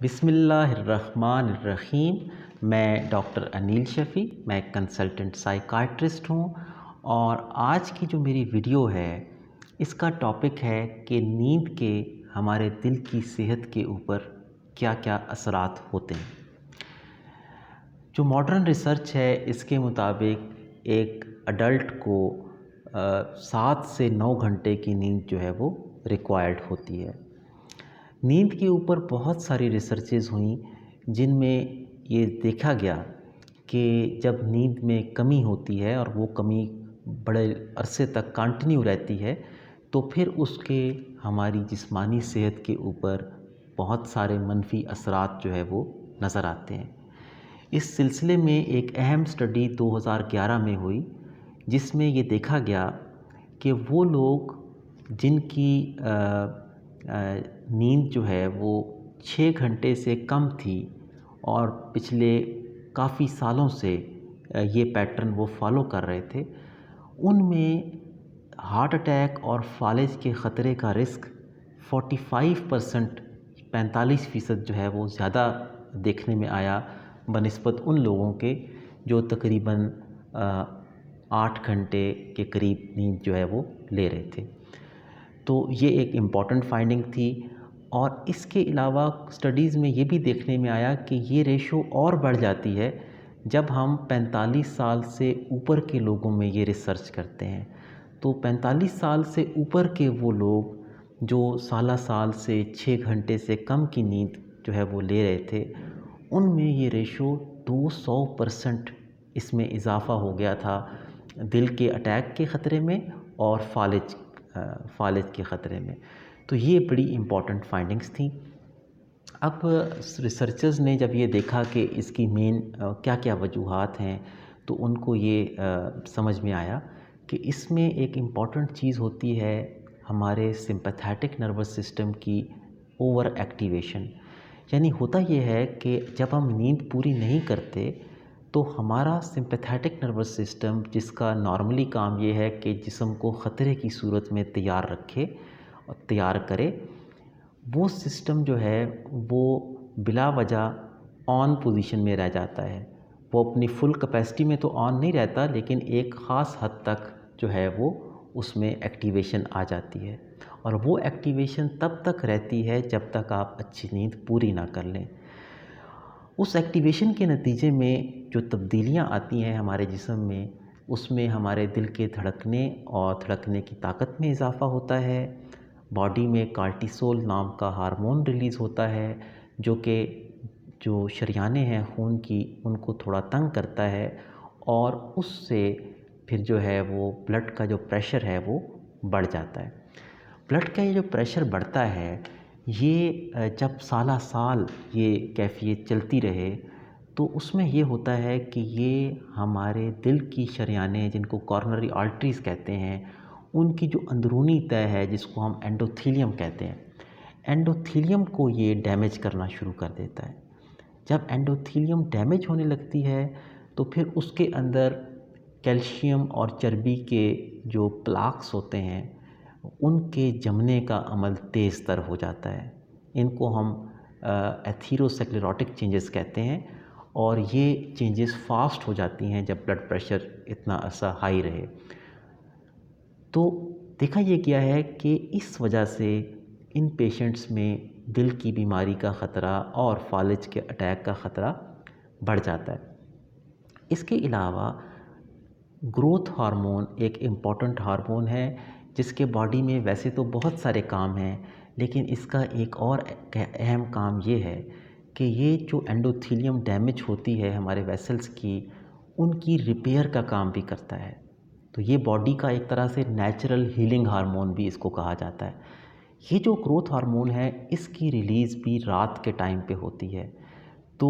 بسم اللہ الرحمن الرحیم۔ میں ڈاکٹر انیل شفیع، میں ایک کنسلٹنٹ سائیکائٹرسٹ ہوں، اور آج کی جو میری ویڈیو ہے اس کا ٹاپک ہے کہ نیند کے ہمارے دل کی صحت کے اوپر کیا کیا اثرات ہوتے ہیں۔ جو ماڈرن ریسرچ ہے اس کے مطابق ایک اڈلٹ کو 7 سے 9 گھنٹے کی نیند جو ہے وہ ریکوائرڈ ہوتی ہے۔ نیند کے اوپر بہت ساری ریسرچز ہوئیں جن میں یہ دیکھا گیا کہ جب نیند میں کمی ہوتی ہے اور وہ کمی بڑے عرصے تک کنٹینیو رہتی ہے تو پھر اس کے ہماری جسمانی صحت کے اوپر بہت سارے منفی اثرات جو ہے وہ نظر آتے ہیں۔ اس سلسلے میں ایک اہم سٹڈی 2011 میں ہوئی جس میں یہ دیکھا گیا کہ وہ لوگ جن کی نیند جو ہے وہ 6 گھنٹے سے کم تھی اور پچھلے کافی سالوں سے یہ پیٹرن وہ فالو کر رہے تھے، ان میں ہارٹ اٹیک اور فالج کے خطرے کا رسک 45% جو ہے وہ زیادہ دیکھنے میں آیا بنسبت ان لوگوں کے جو تقریباً 8 گھنٹے کے قریب نیند جو ہے وہ لے رہے تھے۔ تو یہ ایک امپورٹنٹ فائنڈنگ تھی، اور اس کے علاوہ سٹڈیز میں یہ بھی دیکھنے میں آیا کہ یہ ریشو اور بڑھ جاتی ہے جب ہم 45 سال سے اوپر کے لوگوں میں یہ ریسرچ کرتے ہیں۔ تو 45 سال سے اوپر کے وہ لوگ جو سالہ سال سے 6 گھنٹے سے کم کی نیند جو ہے وہ لے رہے تھے، ان میں یہ ریشو 200% اس میں اضافہ ہو گیا تھا دل کے اٹیک کے خطرے میں اور فالج کے خطرے میں۔ تو یہ بڑی امپورٹنٹ فائنڈنگز تھیں۔ اب ریسرچرز نے جب یہ دیکھا کہ اس کی مین کیا کیا وجوہات ہیں تو ان کو یہ سمجھ میں آیا کہ اس میں ایک امپورٹنٹ چیز ہوتی ہے ہمارے سمپیتھیٹک نروس سسٹم کی اوور ایکٹیویشن۔ یعنی ہوتا یہ ہے کہ جب ہم نیند پوری نہیں کرتے تو ہمارا سمپیتھیٹک نروس سسٹم، جس کا نارملی کام یہ ہے کہ جسم کو خطرے کی صورت میں تیار رکھے اور تیار کرے، وہ سسٹم جو ہے وہ بلا وجہ آن پوزیشن میں رہ جاتا ہے۔ وہ اپنی فل کیپیسٹی میں تو آن نہیں رہتا، لیکن ایک خاص حد تک جو ہے وہ اس میں ایکٹیویشن آ جاتی ہے، اور وہ ایکٹیویشن تب تک رہتی ہے جب تک آپ اچھی نیند پوری نہ کر لیں۔ اس ایکٹیویشن کے نتیجے میں جو تبدیلیاں آتی ہیں ہمارے جسم میں، اس میں ہمارے دل کے دھڑکنے اور دھڑکنے کی طاقت میں اضافہ ہوتا ہے، باڈی میں کارٹیسول نام کا ہارمون ریلیز ہوتا ہے جو شریانیں ہیں خون کی ان کو تھوڑا تنگ کرتا ہے، اور اس سے پھر جو ہے وہ بلڈ کا جو پریشر ہے وہ بڑھ جاتا ہے۔ بلڈ کا یہ جو پریشر بڑھتا ہے، یہ جب سالہ سال یہ کیفیت چلتی رہے تو اس میں یہ ہوتا ہے کہ یہ ہمارے دل کی شریانیں، جن کو کورونری آرٹریز کہتے ہیں، ان کی جو اندرونی تہہ ہے جس کو ہم اینڈوتھیلیم کہتے ہیں، اینڈوتھیلیم کو یہ ڈیمیج کرنا شروع کر دیتا ہے۔ جب اینڈوتھیلیم ڈیمیج ہونے لگتی ہے تو پھر اس کے اندر کیلشیم اور چربی کے جو پلاکس ہوتے ہیں ان کے جمنے کا عمل تیز تر ہو جاتا ہے۔ ان کو ہم ایتھیروسکلیروٹک چینجز کہتے ہیں، اور یہ چینجز فاسٹ ہو جاتی ہیں جب بلڈ پریشر اتنا عرصہ ہائی رہے۔ تو دیکھا یہ گیا ہے کہ اس وجہ سے ان پیشنٹس میں دل کی بیماری کا خطرہ اور فالج کے اٹیک کا خطرہ بڑھ جاتا ہے۔ اس کے علاوہ گروتھ ہارمون ایک امپورٹنٹ ہارمون ہے جس کے باڈی میں ویسے تو بہت سارے کام ہیں، لیکن اس کا ایک اور اہم کام یہ ہے کہ یہ جو اینڈوتھیلیم ڈیمیج ہوتی ہے ہمارے ویسلز کی، ان کی ریپیئر کا کام بھی کرتا ہے۔ تو یہ باڈی کا ایک طرح سے نیچرل ہیلنگ ہارمون بھی اس کو کہا جاتا ہے۔ یہ جو گروتھ ہارمون ہے اس کی ریلیز بھی رات کے ٹائم پہ ہوتی ہے، تو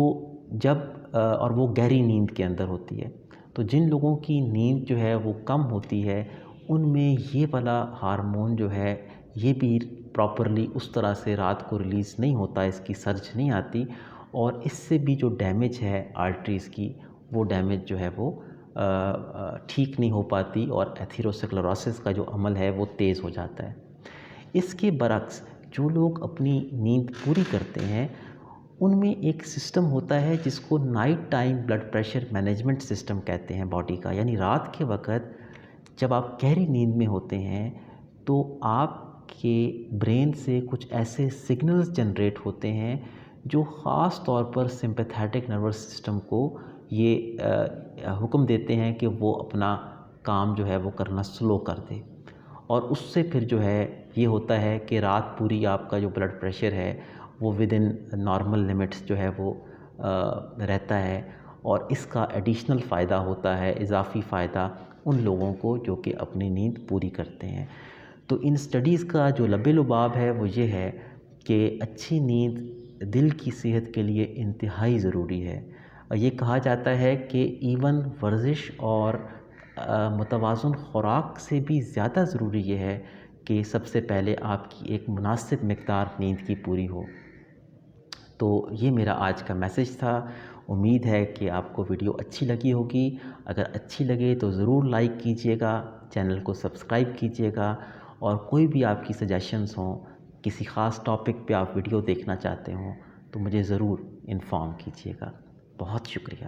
جب اور وہ گہری نیند کے اندر ہوتی ہے۔ تو جن لوگوں کی نیند جو ہے وہ کم ہوتی ہے ان میں یہ والا ہارمون جو ہے یہ بھی پراپرلی اس طرح سے رات کو ریلیز نہیں ہوتا، اس کی سرج نہیں آتی، اور اس سے بھی جو ڈیمیج ہے آرٹریز کی، وہ ڈیمیج جو ہے وہ ٹھیک نہیں ہو پاتی، اور ایتھیروسکلروسس کا جو عمل ہے وہ تیز ہو جاتا ہے۔ اس کے برعکس جو لوگ اپنی نیند پوری کرتے ہیں ان میں ایک سسٹم ہوتا ہے جس کو night time blood pressure management system کہتے ہیں باڈی کا، یعنی رات کے وقت جب آپ گہری نیند میں ہوتے ہیں تو آپ کے برین سے کچھ ایسے سگنلز جنریٹ ہوتے ہیں جو خاص طور پر سمپیتھیٹک نروس سسٹم کو یہ حکم دیتے ہیں کہ وہ اپنا کام جو ہے وہ کرنا سلو کر دے، اور اس سے پھر جو ہے یہ ہوتا ہے کہ رات پوری آپ کا جو بلڈ پریشر ہے وہ ود ان نارمل لمٹس جو ہے وہ رہتا ہے، اور اس کا ایڈیشنل فائدہ ہوتا ہے، اضافی فائدہ ان لوگوں کو جو کہ اپنی نیند پوری کرتے ہیں۔ تو ان سٹڈیز کا جو لب لباب ہے وہ یہ ہے کہ اچھی نیند دل کی صحت کے لیے انتہائی ضروری ہے، اور یہ کہا جاتا ہے کہ ایون ورزش اور متوازن خوراک سے بھی زیادہ ضروری یہ ہے کہ سب سے پہلے آپ کی ایک مناسب مقدار نیند کی پوری ہو۔ تو یہ میرا آج کا میسج تھا، امید ہے کہ آپ کو ویڈیو اچھی لگی ہوگی۔ اگر اچھی لگے تو ضرور لائک کیجئے گا، چینل کو سبسکرائب کیجئے گا، اور کوئی بھی آپ کی سجیشنز ہوں، کسی خاص ٹاپک پہ آپ ویڈیو دیکھنا چاہتے ہوں تو مجھے ضرور انفارم کیجئے گا۔ بہت شکریہ۔